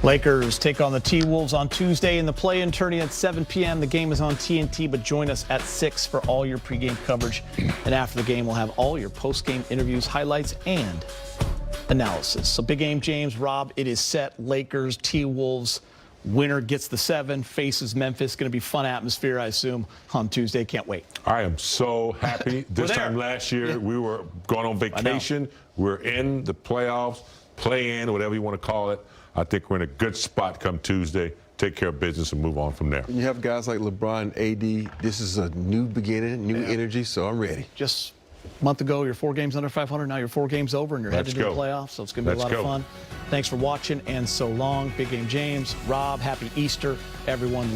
Lakers take on the T-Wolves on Tuesday in the play-in tournament at 7 p.m. The game is on TNT, but join us at 6 for all your pregame coverage. And after the game, we'll have all your postgame interviews, highlights, and analysis. So big game, James, Rob, it is set. Lakers, T-Wolves. Winner gets the 7, faces Memphis. Going to be fun atmosphere, I assume, on Tuesday. Can't wait. I am so happy. This time last year, we were going on vacation. We're in the playoffs, play-in, whatever you want to call it. I think we're in a good spot come Tuesday. Take care of business and move on from there. You have guys like LeBron, AD. This is a new beginning, new energy, so I'm ready. Just a month ago, you're 4 games under 500. Now you're 4 games over, and you're headed to the playoffs. So it's going to be a lot of fun. Thanks for watching, and so long. Big game, James, Rob, happy Easter, everyone.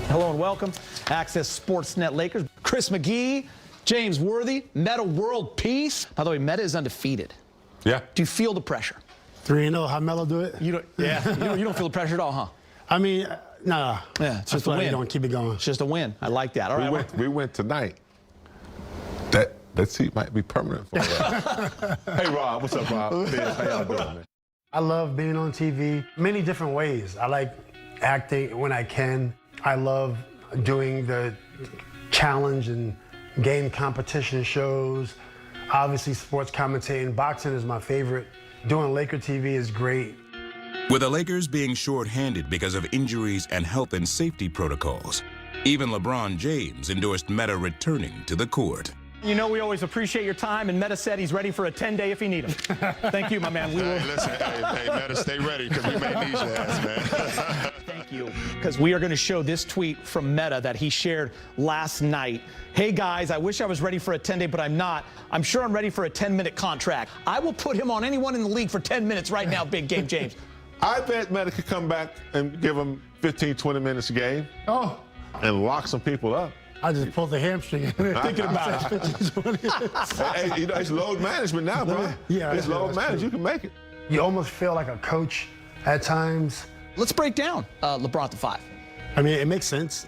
Hello and welcome. Access Sportsnet Lakers. Chris McGee, James Worthy, Meta World Peace. By the way, Meta is undefeated. Yeah. Do you feel the pressure? 3-0, how Melo do it? You don't. Yeah. you don't feel the pressure at all, huh? I mean, nah. Yeah, it's just a win. Don't keep it going. It's just a win. I like that. All right. We went tonight. That seat might be permanent for us. Hey, Rob. What's up, Rob? How y'all doing, man? I love being on TV many different ways. I like acting when I can. I love doing the challenge and game competition shows. Obviously, sports commentating. Boxing is my favorite. Doing Laker TV is great. With the Lakers being short-handed because of injuries and health and safety protocols, even LeBron James endorsed Meta returning to the court. You know, we always appreciate your time, and Meta said he's ready for a 10-day if he need him. Thank you, my man. We will. Hey, listen, hey, Meta, stay ready, because we may need your ass, man. Thank you, because we are going to show this tweet from Meta that he shared last night. Hey, guys, I wish I was ready for a 10-day, but I'm not. I'm sure I'm ready for a 10-minute contract. I will put him on anyone in the league for 10 minutes right now, big game, James. I bet Meta could come back and give him 15, 20 minutes a game. Oh. And lock some people up. I just pulled the hamstring. Thinking about it. Hey, you know, it's load management now, bro. Yeah, it's load management. You can make it. You almost feel like a coach at times. Let's break down LeBron at the 5. I mean, it makes sense.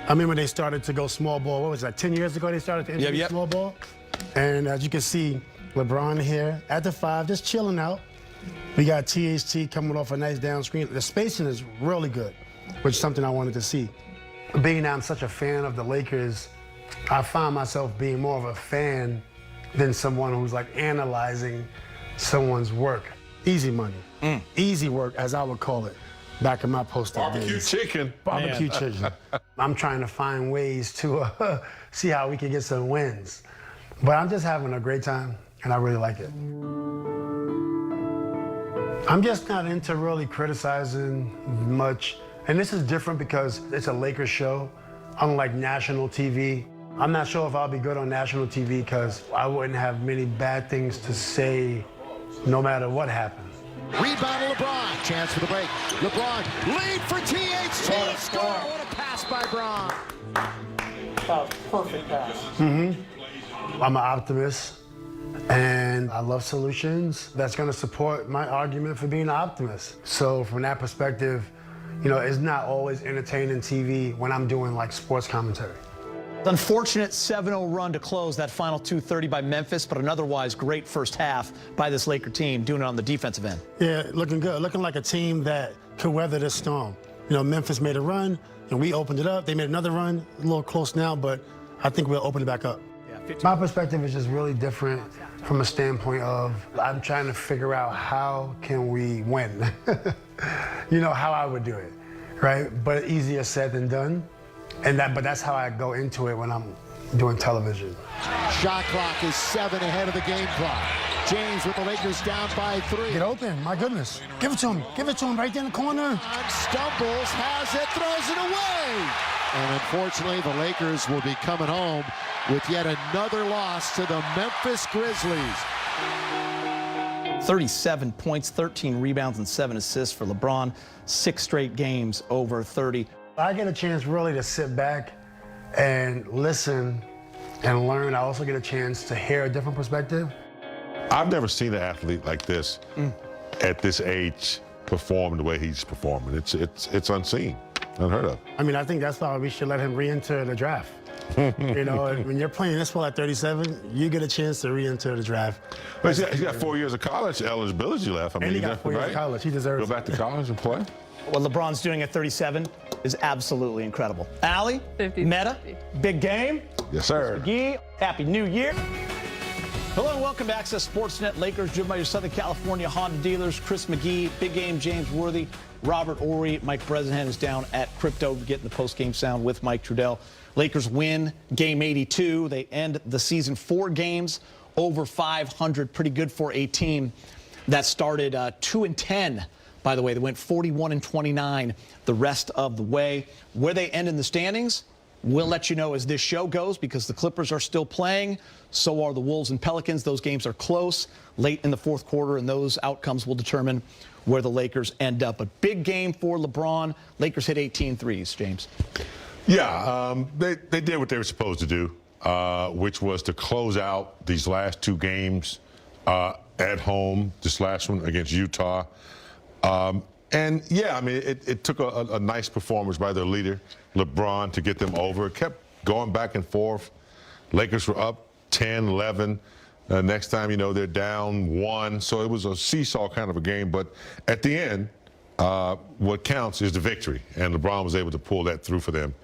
I mean, when they started to go small ball, what was that, 10 years ago they started to introduce small ball? And as you can see, LeBron here at the 5, just chilling out. We got THT coming off a nice down screen. The spacing is really good, which is something I wanted to see. Being that I'm such a fan of the Lakers, I find myself being more of a fan than someone who's like analyzing someone's work. Easy money. Easy work, as I would call it, back in my post-up Barbecue days. chicken. Barbecue chicken. I'm trying to find ways to see how we can get some wins. But I'm just having a great time, and I really like it. I'm just not into really criticizing much. And this is different because it's a Lakers show, unlike national TV. I'm not sure if I'll be good on national TV because I wouldn't have many bad things to say no matter what happens. Rebound to LeBron. Chance for the break. LeBron, lead for THT. Score. What a pass by Braun. Perfect pass. I'm an optimist, and I love solutions. That's going to support my argument for being an optimist. So from that perspective, you know, it's not always entertaining TV when I'm doing like sports commentary. Unfortunate 7-0 run to close that final 2:30 by Memphis, but an otherwise great first half by this Laker team, doing it on the defensive end. Yeah, looking good. Looking like a team that could weather this storm. You know, Memphis made a run, and we opened it up. They made another run, a little close now, but I think we'll open it back up. My perspective is just really different from a standpoint of I'm trying to figure out how can we win. You know, how I would do it, right? But easier said than done. But that's how I go into it when I'm doing television. Shot clock is 7 ahead of the game clock. James with the Lakers down by 3. Get open, my goodness. Give it to him. Give it to him right there in the corner. Stumbles, has it, throws it away. And unfortunately, the Lakers will be coming home with yet another loss to the Memphis Grizzlies. 37 points, 13 rebounds, and 7 assists for LeBron. 6 straight games over 30. I get a chance really to sit back and listen and learn. I also get a chance to hear a different perspective. I've never seen an athlete like this at this age perform the way he's performing. It's unseen, unheard of. I mean, I think that's why we should let him re-enter the draft. You know, when you're playing this well at 37, you get a chance to re-enter the draft. But he's got 4 years of college eligibility left. I mean, And he got 4 years of college. He deserves Go back to college and play. What LeBron's doing at 37 is absolutely incredible. Allie, 50. Meta, big game. Yes, sir. McGee, Happy New Year. Hello and welcome to Access Sportsnet. Lakers driven by your Southern California Honda dealers. Chris McGee, big game, James Worthy, Robert Ory, Mike Bresnahan is down at Crypto getting the post-game sound with Mike Trudell. Lakers win game 82. They end the season 4 games over 500. Pretty good for a team that started 2-10. By the way, they went 41-29 the rest of the way. Where they end in the standings, we'll let you know as this show goes because the Clippers are still playing. So are the Wolves and Pelicans. Those games are close late in the fourth quarter, and those outcomes will determine where the Lakers end up. A big game for LeBron. Lakers hit 18 threes, James. Yeah, they did what they were supposed to do, which was to close out these last 2 games at home, this last one against Utah. And, yeah, I mean, it took a nice performance by their leader, LeBron, to get them over. It kept going back and forth. Lakers were up 10, 11. Next time, you know, they're down 1. So it was a seesaw kind of a game. But at the end, what counts is the victory. And LeBron was able to pull that through for them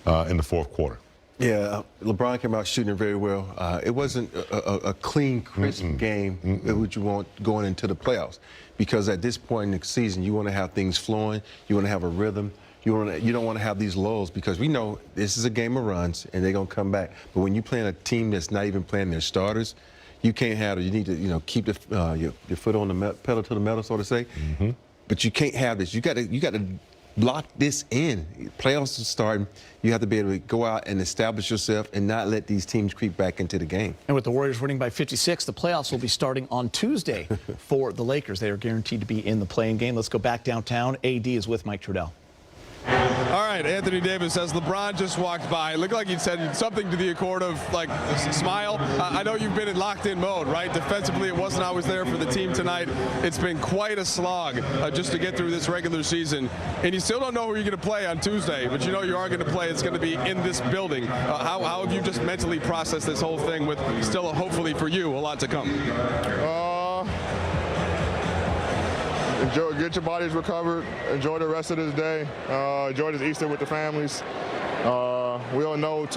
in the fourth quarter. Yeah, LeBron came out shooting it very well. It wasn't a clean, crisp game which you want going into the playoffs, because at this point in the season, you want to have things flowing. You want to have a rhythm. You don't want to have these lulls, because we know this is a game of runs and they're going to come back. But when you're playing a team that's not even playing their starters, you can't have it. You need to, you know, keep your foot on the pedal to the metal, so to say. But you can't have this. You got to lock this in. Playoffs are starting. You have to be able to go out and establish yourself and not let these teams creep back into the game. And with the Warriors winning by 56, the playoffs will be starting on Tuesday for the Lakers. They are guaranteed to be in the play-in game. Let's go back downtown. AD is with Mike Trudell. All right, Anthony Davis, as LeBron just walked by, it looked like he said something to the accord of, like, smile. I know you've been in locked-in mode, right? Defensively, it wasn't always there for the team tonight. It's been quite a slog just to get through this regular season. And you still don't know who you're going to play on Tuesday, but you know you are going to play. It's going to be in this building. How have you just mentally processed this whole thing with still, hopefully for you, a lot to come? Get your bodies recovered. Enjoy the rest of this day. Enjoy this Easter with the families. We all know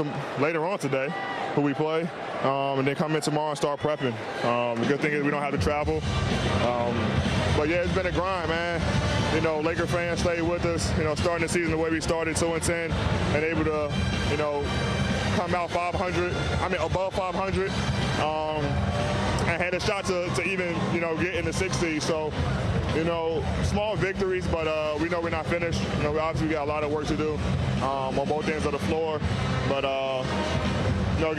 later on today who we play, and then come in tomorrow and start prepping. The good thing is we don't have to travel. But yeah, it's been a grind, man. You know, Laker fans stayed with us. You know, starting the season the way we started, 2-10, and able to, you know, come out above 500. And had a shot to even, you know, get in the 60s. So, you know, small victories, but we know we're not finished. You know, obviously we got a lot of work to do on both ends of the floor. But, you know,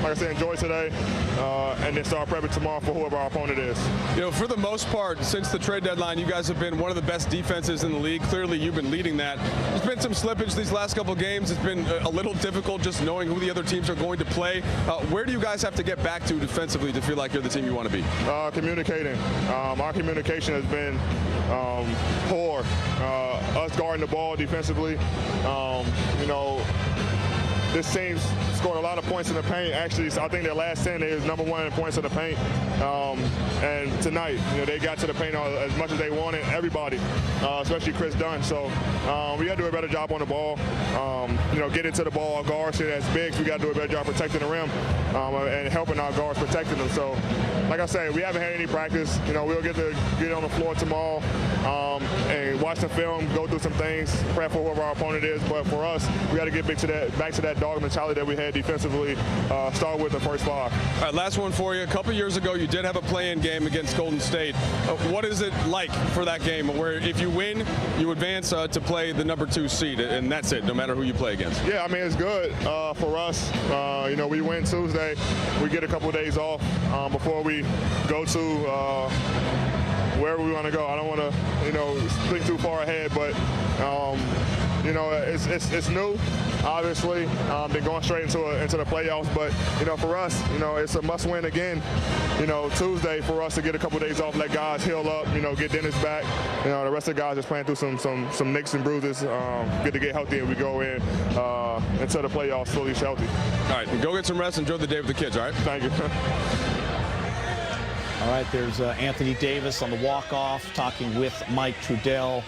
like I said, enjoy today, and then start prepping tomorrow for whoever our opponent is. You know, for the most part, since the trade deadline, you guys have been one of the best defenses in the league. Clearly, you've been leading that. There's been some slippage these last couple games. It's been a little difficult just knowing who the other teams are going to play. Where do you guys have to get back to defensively to feel like you're the team you want to be? Communicating. Our communication has been poor. Us guarding the ball defensively. You know, this team's scored a lot of points in the paint. Actually, so I think their last 10, they was #1 in points in the paint. And tonight, you know, they got to the paint as much as they wanted. Everybody, especially Chris Dunn. So we got to do a better job on the ball. You know, getting to the ball, our guards here as bigs, we got to do a better job protecting the rim and helping our guards protecting them. So, like I say, we haven't had any practice. You know, we'll get on the floor tomorrow and watch the film, go through some things, prep for whoever our opponent is. But for us, we got to get back to that dog mentality that we had defensively. Start with the first 5. All right, last one for you. A couple years ago, you did have a play-in game against Golden State. What is it like for that game, where if you win, you advance to play the #2 seed, and that's it, no matter who you play against? Yeah, I mean, it's good for us. You know, we win Tuesday. We get a couple of days off before we go to wherever we want to go. I don't want to, you know, think too far ahead, but you know, it's new, obviously. Been going straight into the playoffs, but you know, for us, you know, it's a must-win again. You know, Tuesday for us to get a couple days off, let guys heal up, you know, get Dennis back. You know, the rest of the guys just playing through some nicks and bruises. Good to get healthy, and we go in into the playoffs fully healthy. All right, go get some rest. Enjoy the day with the kids. All right. Thank you. All right, there's Anthony Davis on the walk-off talking with Mike Trudell.